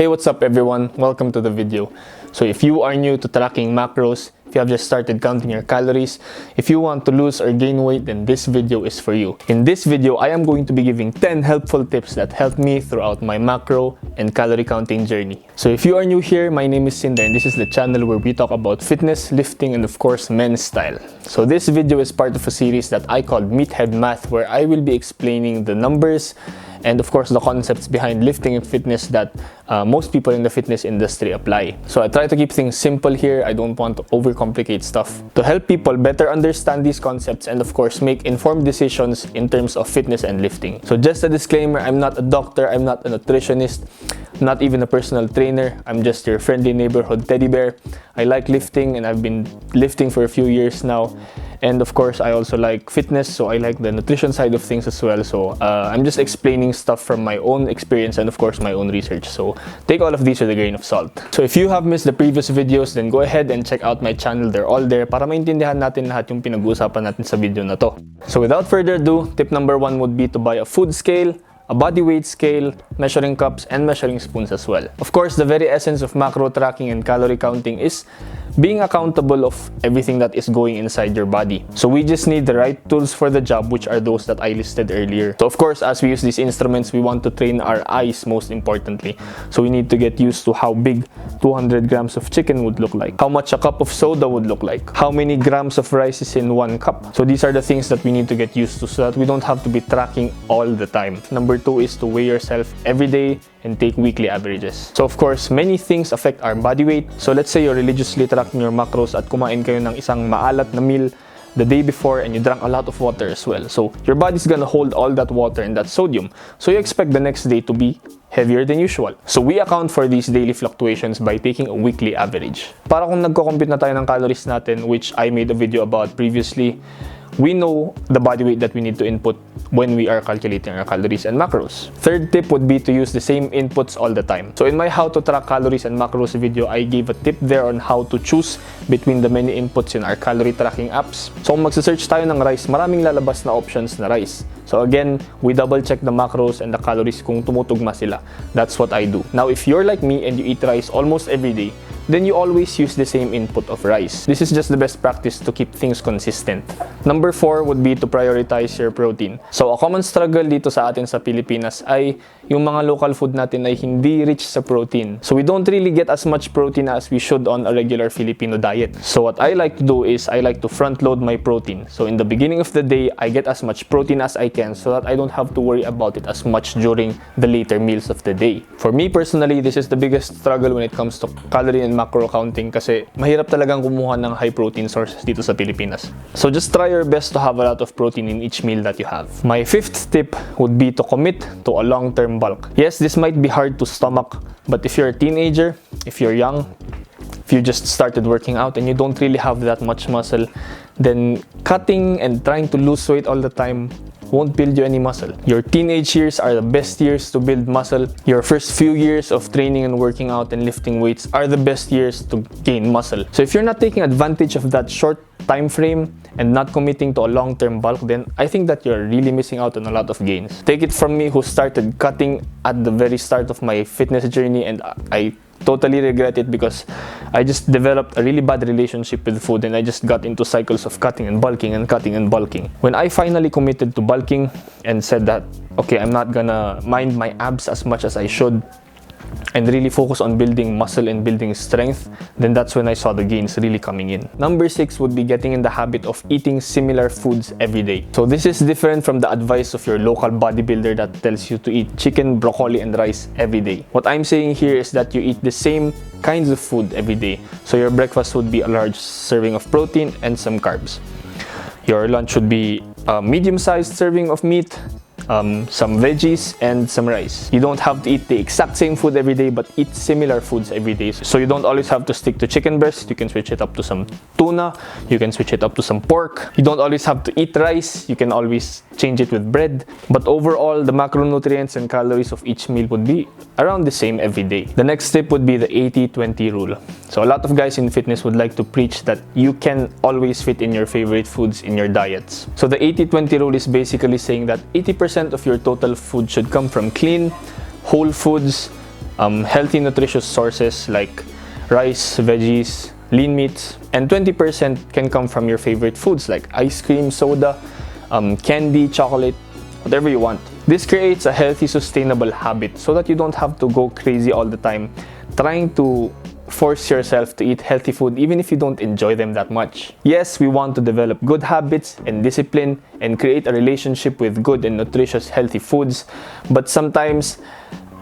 Hey, what's up everyone? Welcome to the video. So if you are new to tracking macros, if you have just started counting your calories, if you want to lose or gain weight, then this video is for you. In this video, I am going to be giving 10 helpful tips that helped me throughout my macro and calorie counting journey. So if you are new here, my name is Cinder and this is the channel where we talk about fitness, lifting, and of course, men's style. So this video is part of a series that I called Meathead Math, where I will be explaining the numbers and of course the concepts behind lifting and fitness that most people in the fitness industry apply. So I try to keep things simple here. I don't want to overcomplicate stuff to help people better understand these concepts and of course make informed decisions in terms of fitness and lifting. So just a disclaimer, I'm not a doctor, I'm not a nutritionist, not even a personal trainer. I'm just your friendly neighborhood teddy bear. I like lifting and I've been lifting for a few years now. And of course, I also like fitness, so I like the nutrition side of things as well. So I'm just explaining stuff from my own experience and of course my own research. So take all of these with a grain of salt. So if you have missed the previous videos, then go ahead and check out my channel. They're all there para maintindihan natin lahat yung pinag-uusapan natin sa video na to. So without further ado, tip number 1 would be to buy a food scale, a body weight scale, measuring cups, and measuring spoons as well. Of course, the very essence of macro tracking and calorie counting is being accountable of everything that is going inside your body. So we just need the right tools for the job, which are those that I listed earlier. So of course, as we use these instruments, we want to train our eyes most importantly. So we need to get used to how big 200 grams of chicken would look like, how much a cup of soda would look like, how many grams of rice is in 1 cup. So these are the things that we need to get used to so that we don't have to be tracking all the time. Number 2 is to weigh yourself every day and take weekly averages. So of course, many things affect our body weight. So let's say you're religiously tracking your macros at kumain kayo ng isang maalat na meal the day before and you drank a lot of water as well. So your body's gonna hold all that water and that sodium. So you expect the next day to be heavier than usual. So we account for these daily fluctuations by taking a weekly average. Para kung nagko-compute na tayo ng calories natin, which I made a video about previously, we know the body weight that we need to input when we are calculating our calories and macros. Third tip would be to use the same inputs all the time. So in my how to track calories and macros video, I gave a tip there on how to choose between the many inputs in our calorie tracking apps. So kung magsa-search tayo ng rice, maraming lalabas na options na rice. So again, we double check the macros and the calories kung tumutugma sila. That's what I do. Now if you're like me and you eat rice almost every day, then you always use the same input of rice. This is just the best practice to keep things consistent. Number 4 would be to prioritize your protein. So a common struggle dito sa atin sa Pilipinas ay yung mga local food natin ay hindi rich sa protein. So we don't really get as much protein as we should on a regular Filipino diet. So what I like to do is I like to front load my protein. So in the beginning of the day, I get as much protein as I can so that I don't have to worry about it as much during the later meals of the day. For me personally, this is the biggest struggle when it comes to calorie and macro counting kasi mahirap talagang kumuha ng high protein sources dito sa Pilipinas. So just try your best to have a lot of protein in each meal that you have. My 5th tip would be to commit to a long-term bulk. Yes, this might be hard to stomach, but if you're a teenager, if you're young, if you just started working out and you don't really have that much muscle, then cutting and trying to lose weight all the time won't build you any muscle. Your teenage years are the best years to build muscle. Your first few years of training and working out and lifting weights are the best years to gain muscle. So if you're not taking advantage of that short time frame and not committing to a long-term bulk, then I think that you're really missing out on a lot of gains. Take it from me who started cutting at the very start of my fitness journey, and I totally regret it because I just developed a really bad relationship with food and I just got into cycles of cutting and bulking and cutting and bulking. When I finally committed to bulking and said that, okay, I'm not gonna mind my abs as much as I should and really focus on building muscle and building strength, then that's when I saw the gains really coming in. Number 6 would be getting in the habit of eating similar foods every day. So this is different from the advice of your local bodybuilder that tells you to eat chicken, broccoli, and rice every day. What I'm saying here is that you eat the same kinds of food every day. So your breakfast would be a large serving of protein and some carbs. Your lunch would be a medium-sized serving of meat, some veggies, and some rice. You don't have to eat the exact same food every day, but eat similar foods every day. So you don't always have to stick to chicken breast. You can switch it up to some tuna. You can switch it up to some pork. You don't always have to eat rice. You can always change it with bread. But overall, the macronutrients and calories of each meal would be around the same every day. The next tip would be the 80-20 rule. So a lot of guys in fitness would like to preach that you can always fit in your favorite foods in your diets. So the 80-20 rule is basically saying that 80% of your total food should come from clean, whole foods, healthy, nutritious sources like rice, veggies, lean meats, and 20% can come from your favorite foods like ice cream, soda, candy, chocolate, whatever you want. This creates a healthy, sustainable habit so that you don't have to go crazy all the time trying to force yourself to eat healthy food even if you don't enjoy them that much. Yes, we want to develop good habits and discipline and create a relationship with good and nutritious healthy foods, but sometimes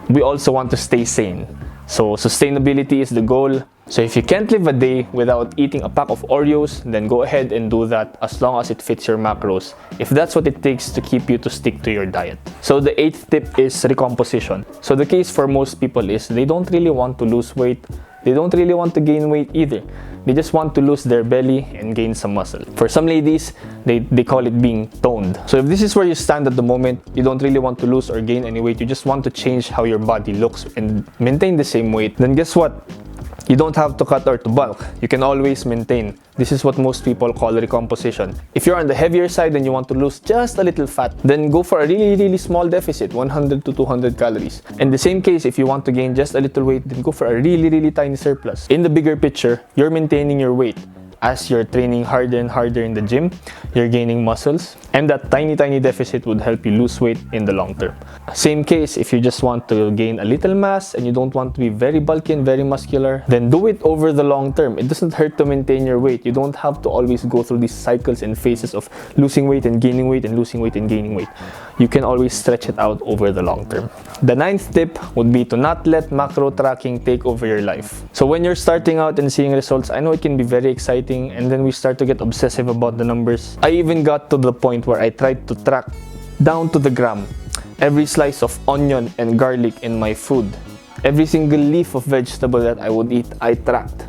we also want to stay sane. So sustainability is the goal. So if you can't live a day without eating a pack of Oreos, then go ahead and do that as long as it fits your macros, if that's what it takes to keep you to stick to your diet. So the 8th tip is recomposition. So the case for most people is they don't really want to lose weight. They don't really want to gain weight either. They just want to lose their belly and gain some muscle. For some ladies, they call it being toned. So if this is where you stand at the moment, you don't really want to lose or gain any weight, you just want to change how your body looks and maintain the same weight, then guess what? You don't have to cut or to bulk. You can always maintain. This is what most people call recomposition. If you're on the heavier side and you want to lose just a little fat, then go for a really small deficit, 100 to 200 calories. In the same case, if you want to gain just a little weight, then go for a really tiny surplus. In the bigger picture, you're maintaining your weight. As you're training harder and harder in the gym, you're gaining muscles, and that tiny deficit would help you lose weight in the long term. Same case if you just want to gain a little mass and you don't want to be very bulky and very muscular, then do it over the long term. It doesn't hurt to maintain your weight. You don't have to always go through these cycles and phases of losing weight and gaining weight and losing weight and gaining weight. You can always stretch it out over the long term. The 9th tip would be to not let macro tracking take over your life. So when you're starting out and seeing results, I know it can be very exciting, and then we start to get obsessive about the numbers. I even got to the point where I tried to track down to the gram every slice of onion and garlic in my food. Every single leaf of vegetable that I would eat, I tracked.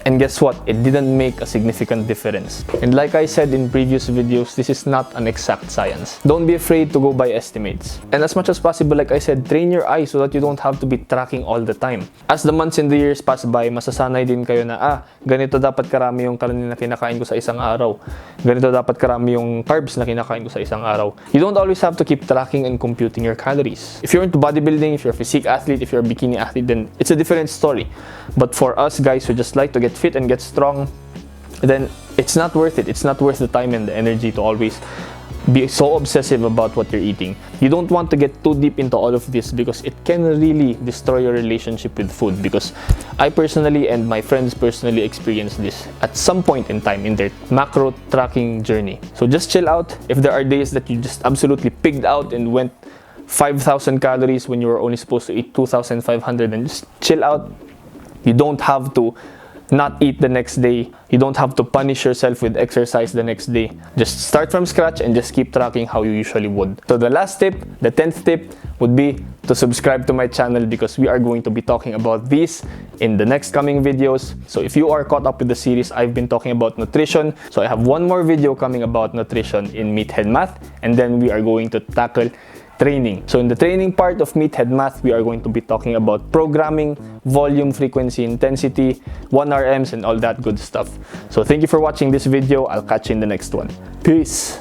And guess what? It didn't make a significant difference. And like I said in previous videos, this is not an exact science. Don't be afraid to go by estimates. And as much as possible, like I said, train your eyes so that you don't have to be tracking all the time. As the months and the years pass by, masasanay din kayo na, ganito dapat karami yung karne na kinakain ko sa isang araw. Ganito dapat karami yung carbs na kinakain ko sa isang araw. You don't always have to keep tracking and computing your calories. If you're into bodybuilding, if you're a physique athlete, if you're a bikini athlete, then it's a different story. But for us guys who just like to get fit and get strong, then it's not worth it. It's not worth the time and the energy to always be so obsessive about what you're eating. You don't want to get too deep into all of this because it can really destroy your relationship with food, because I personally and my friends personally experienced this at some point in time in their macro tracking journey. So just chill out. If there are days that you just absolutely pigged out and went 5,000 calories when you were only supposed to eat 2,500, then just chill out. You don't have to not eat the next day. You don't have to punish yourself with exercise the next day. Just start from scratch and just keep tracking how you usually would. So the last tip, the 10th tip, would be to subscribe to my channel, because we are going to be talking about these in the next coming videos. So if you are caught up with the series, I've been talking about nutrition. So I have one more video coming about nutrition in Meathead Math, and then we are going to tackle training. So in the training part of Meathead Math, we are going to be talking about programming, volume, frequency, intensity, 1RMs, and all that good stuff. So thank you for watching this video. I'll catch you in the next one. Peace!